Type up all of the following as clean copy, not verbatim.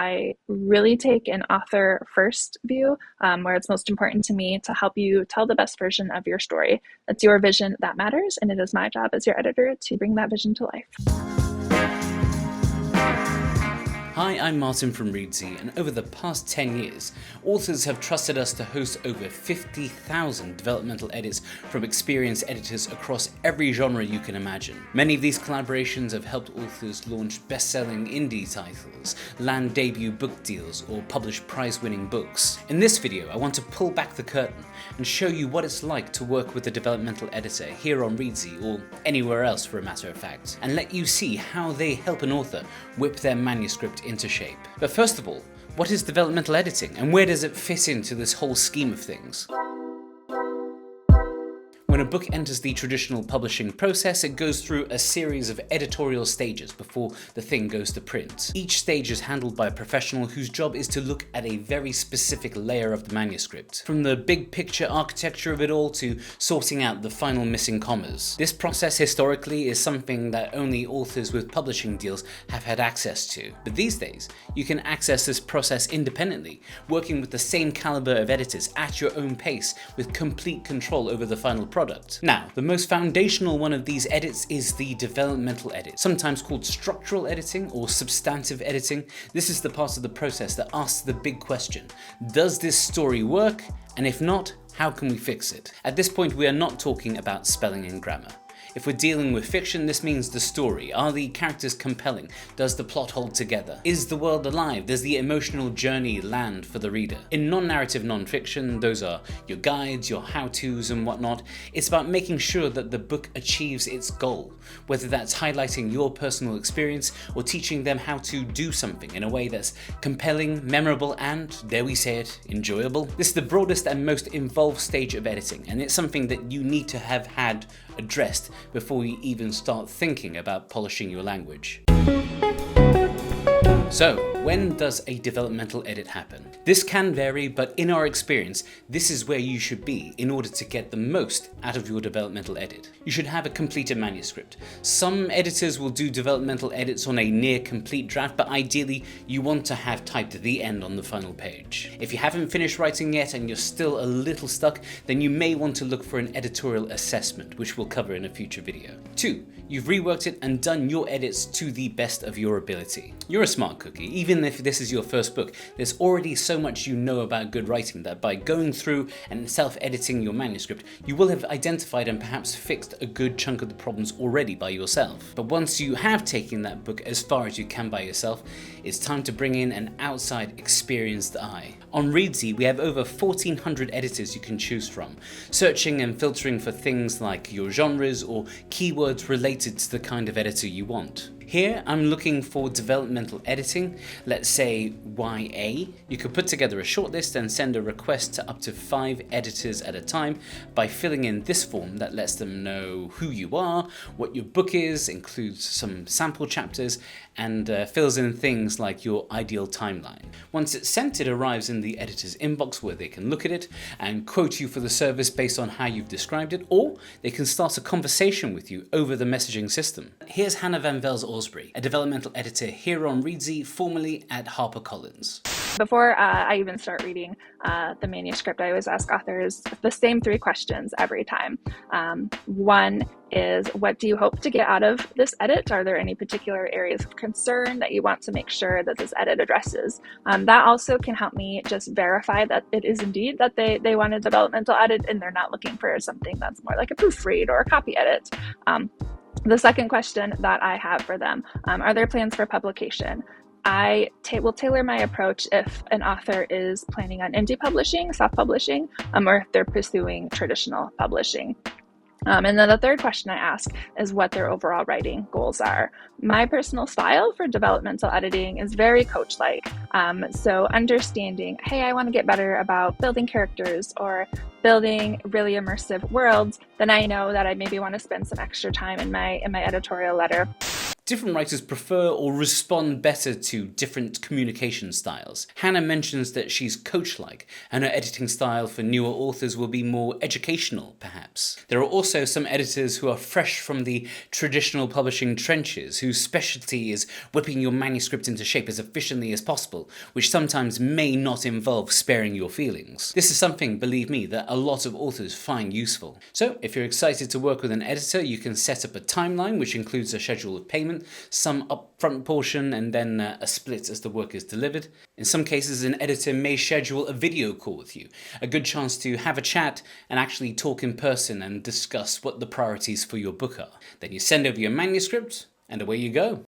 I really take an author first view, where it's most important to me to help you tell the best version of your story. It's your vision that matters, and it is my job as your editor to bring that vision to life. Hi, I'm Martin from Reedsy, and over the past 10 years, authors have trusted us to host over 50,000 developmental edits from experienced editors across every genre you can imagine. Many of these collaborations have helped authors launch best-selling indie titles, land debut book deals, or publish prize-winning books. In this video, I want to pull back the curtain and show you what it's like to work with a developmental editor here on Reedsy, or anywhere else for a matter of fact, and let you see how they help an author whip their manuscript into shape. But first of all, what is developmental editing and where does it fit into this whole scheme of things? When a book enters the traditional publishing process, it goes through a series of editorial stages before the thing goes to print. Each stage is handled by a professional whose job is to look at a very specific layer of the manuscript, from the big picture architecture of it all to sorting out the final missing commas. This process historically is something that only authors with publishing deals have had access to, but these days you can access this process independently, working with the same caliber of editors at your own pace with complete control over the final product. Now, the most foundational one of these edits is the developmental edit, sometimes called structural editing or substantive editing. This is the part of the process that asks the big question: does this story work? And if not, how can we fix it? At this point, we are not talking about spelling and grammar. If we're dealing with fiction, this means the story. Are the characters compelling? Does the plot hold together? Is the world alive? Does the emotional journey land for the reader? In non-narrative non-fiction, those are your guides, your how-tos and whatnot. It's about making sure that the book achieves its goal, whether that's highlighting your personal experience or teaching them how to do something in a way that's compelling, memorable, and, dare we say it, enjoyable. This is the broadest and most involved stage of editing, and it's something that you need to have had addressed before you even start thinking about polishing your language. So, when does a developmental edit happen? This can vary, but in our experience, this is where you should be in order to get the most out of your developmental edit. You should have a completed manuscript. Some editors will do developmental edits on a near complete draft, but ideally you want to have typed the end on the final page. If you haven't finished writing yet and you're still a little stuck, then you may want to look for an editorial assessment, which we'll cover in a future video. 2. You've reworked it and done your edits to the best of your ability. You're a smart cookie. Even if this is your first book, there's already so much you know about good writing that by going through and self-editing your manuscript, you will have identified and perhaps fixed a good chunk of the problems already by yourself. But once you have taken that book as far as you can by yourself, it's time to bring in an outside experienced eye. On Reedsy, we have over 1,400 editors you can choose from, searching and filtering for things like your genres or keywords related to the kind of editor you want. Here, I'm looking for developmental editing, let's say YA. You could put together a shortlist and send a request to up to 5 editors at a time by filling in this form that lets them know who you are, what your book is, includes some sample chapters, and fills in things like your ideal timeline. Once it's sent, it arrives in the editor's inbox where they can look at it and quote you for the service based on how you've described it, or they can start a conversation with you over the messaging system. Here's Hannah VanVels Ausbury, a developmental editor here on Reedsy, formerly at HarperCollins. Before I even start reading the manuscript, I always ask authors the same 3 questions every time. One is, what do you hope to get out of this edit? Are there any particular areas of concern that you want to make sure that this edit addresses? That also can help me just verify that it is indeed that they want a developmental edit and they're not looking for something that's more like a proofread or a copy edit. The second question that I have for them, are there plans for publication? I will tailor my approach if an author is planning on indie publishing, self-publishing, or if they're pursuing traditional publishing. And then the third question I ask is what their overall writing goals are. My personal style for developmental editing is very coach-like. So understanding, hey, I want to get better about building characters or building really immersive worlds, then I know that I maybe want to spend some extra time in my editorial letter Different writers prefer or respond better to different communication styles. Hannah mentions that she's coach-like, and her editing style for newer authors will be more educational, perhaps. There are also some editors who are fresh from the traditional publishing trenches, whose specialty is whipping your manuscript into shape as efficiently as possible, which sometimes may not involve sparing your feelings. This is something, believe me, that a lot of authors find useful. So, if you're excited to work with an editor, you can set up a timeline which includes a schedule of payment, some upfront portion, and then a split as the work is delivered. In some cases, an editor may schedule a video call with you, a good chance to have a chat and actually talk in person and discuss what the priorities for your book are. Then you send over your manuscript, and away you go.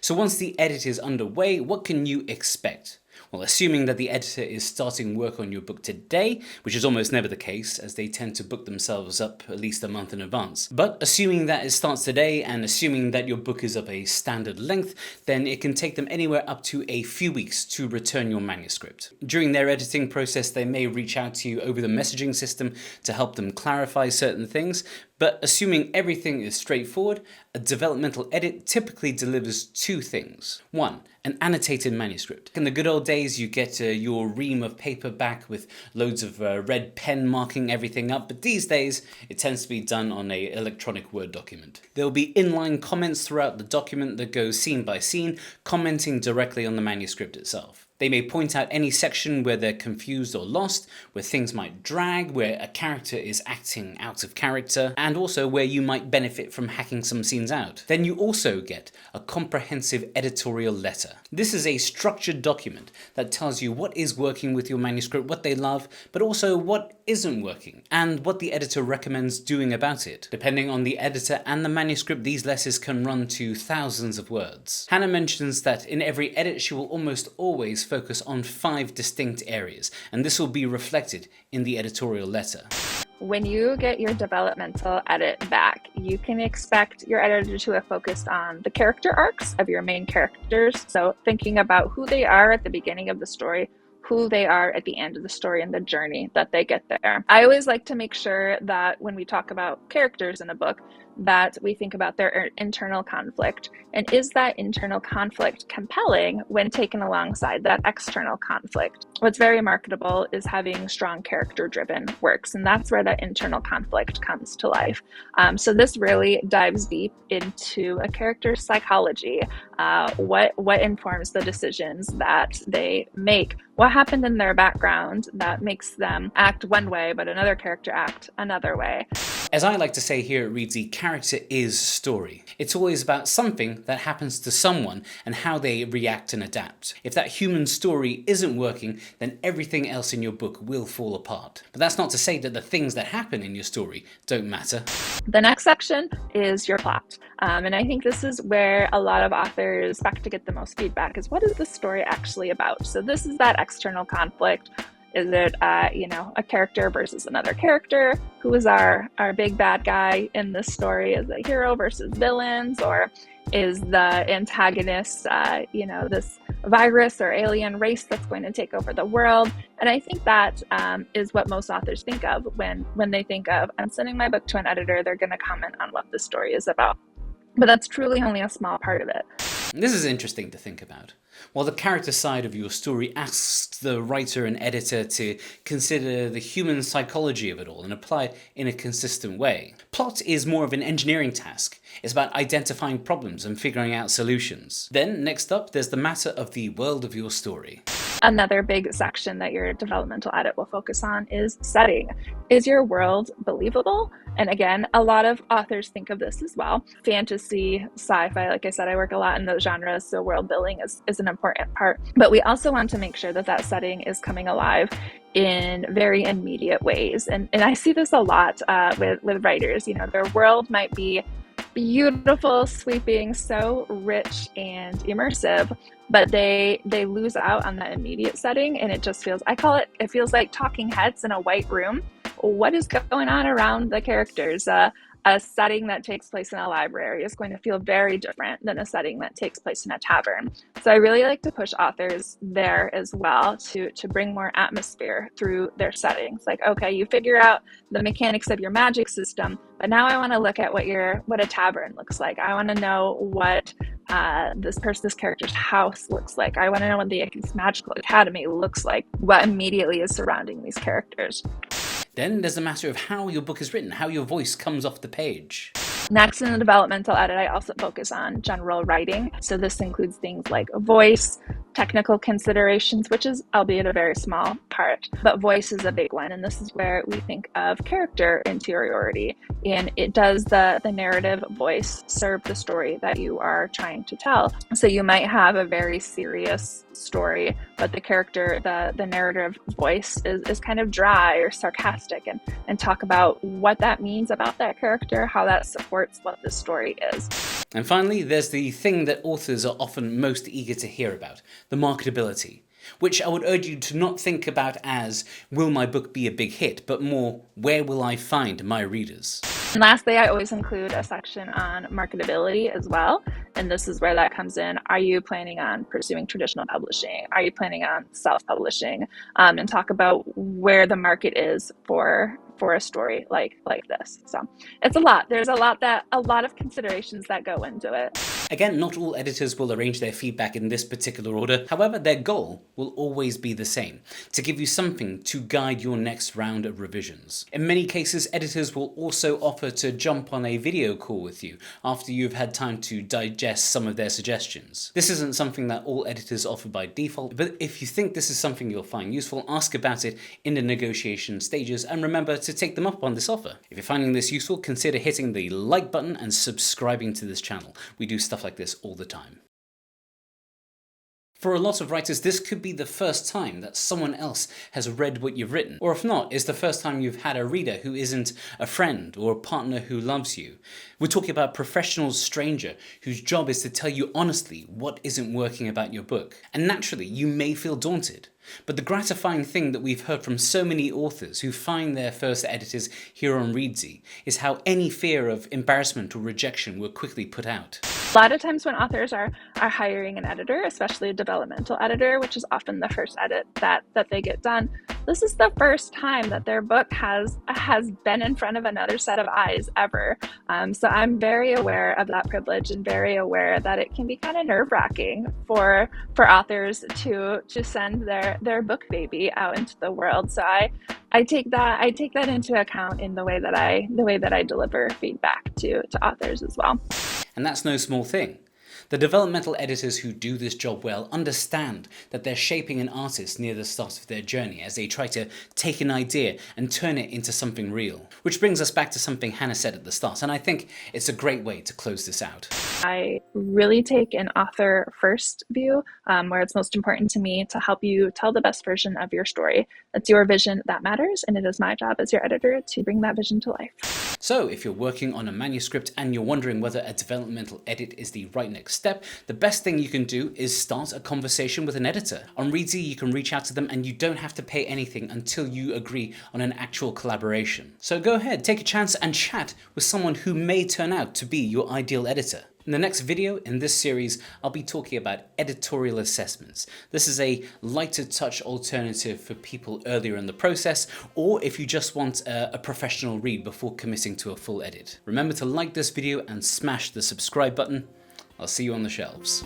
So once the edit is underway, what can you expect? Well, assuming that the editor is starting work on your book today, which is almost never the case, as they tend to book themselves up at least a month in advance. But assuming that it starts today, and assuming that your book is of a standard length, then it can take them anywhere up to a few weeks to return your manuscript. During their editing process, they may reach out to you over the messaging system to help them clarify certain things, but assuming everything is straightforward, a developmental edit typically delivers two things. One, an annotated manuscript. In the good old days, you get your ream of paper back with loads of red pen marking everything up, but these days, it tends to be done on an electronic Word document. There will be inline comments throughout the document that go scene by scene, commenting directly on the manuscript itself. They may point out any section where they're confused or lost, where things might drag, where a character is acting out of character, and also where you might benefit from hacking some scenes out. Then you also get a comprehensive editorial letter. This is a structured document that tells you what is working with your manuscript, what they love, but also what isn't working, and what the editor recommends doing about it. Depending on the editor and the manuscript, these letters can run to thousands of words. Hannah mentions that in every edit she will almost always focus on 5 distinct areas, and this will be reflected in the editorial letter. When you get your developmental edit back, you can expect your editor to have focused on the character arcs of your main characters. So thinking about who they are at the beginning of the story, who they are at the end of the story, and the journey that they get there. I always like to make sure that when we talk about characters in a book, that we think about their internal conflict. And is that internal conflict compelling when taken alongside that external conflict? What's very marketable is having strong character-driven works, and that's where that internal conflict comes to life. So this really dives deep into a character's psychology, what informs the decisions that they make, what happened in their background that makes them act one way, but another character act another way. As I like to say here at Reedsy, character is story. It's always about something that happens to someone and how they react and adapt. If that human story isn't working, then everything else in your book will fall apart. But that's not to say that the things that happen in your story don't matter. The next section is your plot. And I think this is where a lot of authors expect to get the most feedback, is what is the story actually about? So this is that external conflict. Is it, a character versus another character? Who is our big bad guy in this story? Is it hero versus villains? Or is the antagonist, this virus or alien race that's going to take over the world? And I think that is what most authors think of when they think of, I'm sending my book to an editor, they're going to comment on what the story is about. But that's truly only a small part of it. This is interesting to think about. While the character side of your story asks the writer and editor to consider the human psychology of it all and apply it in a consistent way, plot is more of an engineering task. It's about identifying problems and figuring out solutions. Then, next up, there's the matter of the world of your story. Another big section that your developmental edit will focus on is setting. Is your world believable? And again, a lot of authors think of this as well. Fantasy, sci-fi, like I said, I work a lot in those genres, so world building is an important part. But we also want to make sure that that setting is coming alive in very immediate ways. And I see this a lot with writers. Their world might be beautiful, sweeping, so rich and immersive, but they lose out on that immediate setting, and it just feels, it feels like talking heads in a white room. What is going on around the characters? a setting that takes place in a library is going to feel very different than a setting that takes place in a tavern. So I really like to push authors there as well to bring more atmosphere through their settings. Like, okay, you figure out the mechanics of your magic system, but now I want to look at what a tavern looks like. I want to know what this character's house looks like. I want to know what this magical academy looks like, what immediately is surrounding these characters. Then there's the matter of how your book is written, how your voice comes off the page. Next, in the developmental edit, I also focus on general writing. So this includes things like voice, technical considerations, which is albeit a very small part, but voice is a big one. And this is where we think of character interiority. And it does the narrative voice serve the story that you are trying to tell. So you might have a very serious story, but the character, the narrative voice is kind of dry or sarcastic, and talk about what that means about that character, how that supports what the story is. And finally, there's the thing that authors are often most eager to hear about, the marketability, which I would urge you to not think about as, will my book be a big hit, but more, where will I find my readers? And lastly, I always include a section on marketability as well. And this is where that comes in. Are you planning on pursuing traditional publishing? Are you planning on self-publishing? And talk about where the market is for a story like this. So it's a lot. There's a lot of considerations that go into it. Again, not all editors will arrange their feedback in this particular order. However, their goal will always be the same, to give you something to guide your next round of revisions. In many cases, editors will also offer to jump on a video call with you after you've had time to digest some of their suggestions. This isn't something that all editors offer by default, but if you think this is something you'll find useful, ask about it in the negotiation stages, and remember to take them up on this offer. If you're finding this useful, consider hitting the like button and subscribing to this channel. We do stuff like this all the time. For a lot of writers, this could be the first time that someone else has read what you've written, or if not, it's the first time you've had a reader who isn't a friend or a partner who loves you. We're talking about a professional stranger whose job is to tell you honestly what isn't working about your book. And naturally, you may feel daunted. But the gratifying thing that we've heard from so many authors who find their first editors here on Reedsy is how any fear of embarrassment or rejection will quickly put out. A lot of times when authors are hiring an editor, especially a developmental editor, which is often the first edit that they get done, this is the first time that their book has been in front of another set of eyes ever. So I'm very aware of that privilege and very aware that it can be kind of nerve-wracking for authors to send their book baby out into the world. So I take that into account in the way that I deliver feedback to authors as well. And that's no small thing. The developmental editors who do this job well understand that they're shaping an artist near the start of their journey as they try to take an idea and turn it into something real. Which brings us back to something Hannah said at the start, and I think it's a great way to close this out. I really take an author first view, where it's most important to me to help you tell the best version of your story. It's your vision that matters, and it is my job as your editor to bring that vision to life. So if you're working on a manuscript and you're wondering whether a developmental edit is the right next step, the best thing you can do is start a conversation with an editor. On Reedsy, you can reach out to them and you don't have to pay anything until you agree on an actual collaboration. So go ahead, take a chance and chat with someone who may turn out to be your ideal editor. In the next video in this series, I'll be talking about editorial assessments. This is a lighter touch alternative for people earlier in the process, or if you just want a professional read before committing to a full edit. Remember to like this video and smash the subscribe button. I'll see you on the shelves.